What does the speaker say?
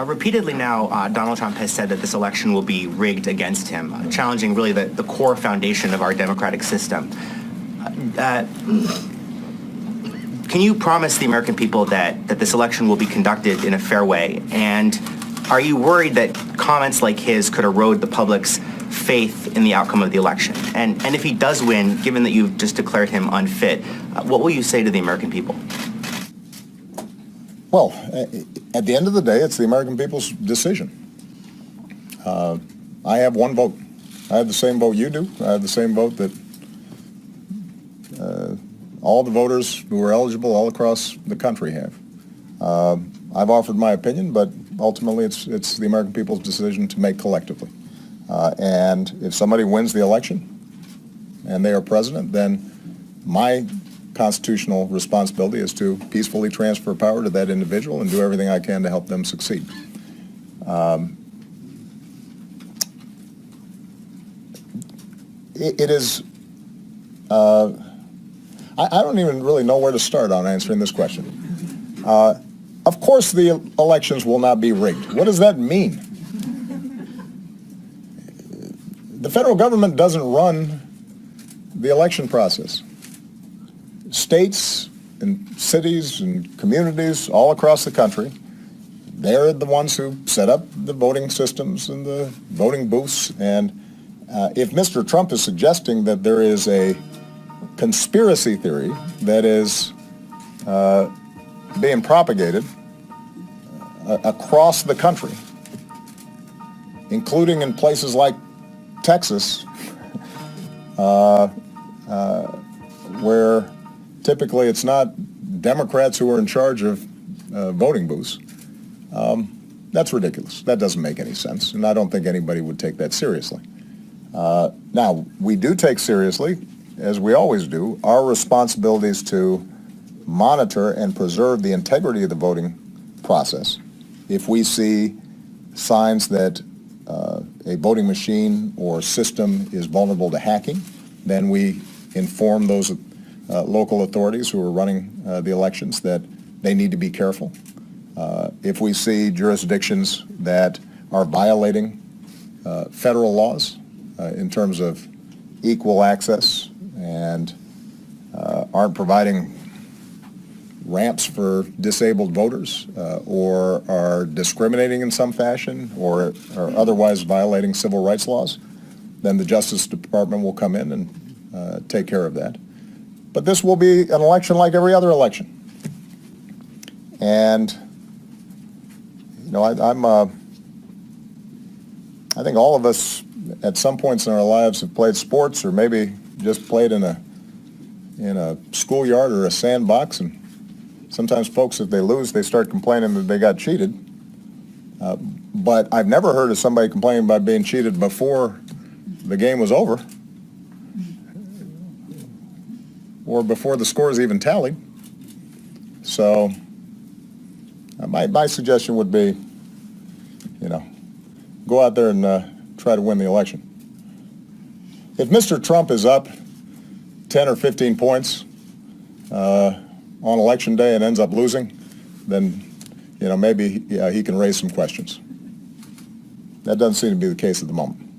Repeatedly now, Donald Trump has said that this election will be rigged against him, challenging really the core foundation of our democratic system. Can you promise the American people that this election will be conducted in a fair way? And are you worried that comments like his could erode the public's faith in the outcome of the election? And if he does win, given that you've just declared him unfit, what will you say to the American people? Well, at the end of the day, it's the American people's decision. I have one vote. I have the same vote you do. I have the same vote that all the voters who are eligible all across the country have. I've offered my opinion, but ultimately it's the American people's decision to make collectively. And if somebody wins the election and they are president, then my constitutional responsibility is to peacefully transfer power to that individual and do everything I can to help them succeed. It is, I don't even really know where to start on answering this question. Of course the elections will not be rigged. What does that mean? The federal government doesn't run the election process. States and cities and communities all across the country, they're the ones who set up the voting systems and the voting booths. And if Mr. Trump is suggesting that there is a conspiracy theory that is being propagated across the country, including in places like Texas, where typically it's not Democrats who are in charge of voting booths. That's ridiculous. That doesn't make any sense, and I don't think anybody would take that seriously. Now, we do take seriously, as we always do, our responsibilities to monitor and preserve the integrity of the voting process. If we see signs that a voting machine or system is vulnerable to hacking, then we inform those local authorities who are running the elections that they need to be careful. If we see jurisdictions that are violating federal laws in terms of equal access and aren't providing ramps for disabled voters or are discriminating in some fashion or are otherwise violating civil rights laws, then the Justice Department will come in and take care of that. But this will be an election like every other election. And, you know, I think all of us at some points in our lives have played sports or maybe just played in a schoolyard or a sandbox, and sometimes folks, if they lose, they start complaining that they got cheated. But I've never heard of somebody complaining about being cheated before the game was over or before the scores even tallied. So my suggestion would be, you know, go out there and try to win the election. If Mr. Trump is up 10 or 15 points on election day and ends up losing, then, you know, maybe he can raise some questions. That doesn't seem to be the case at the moment.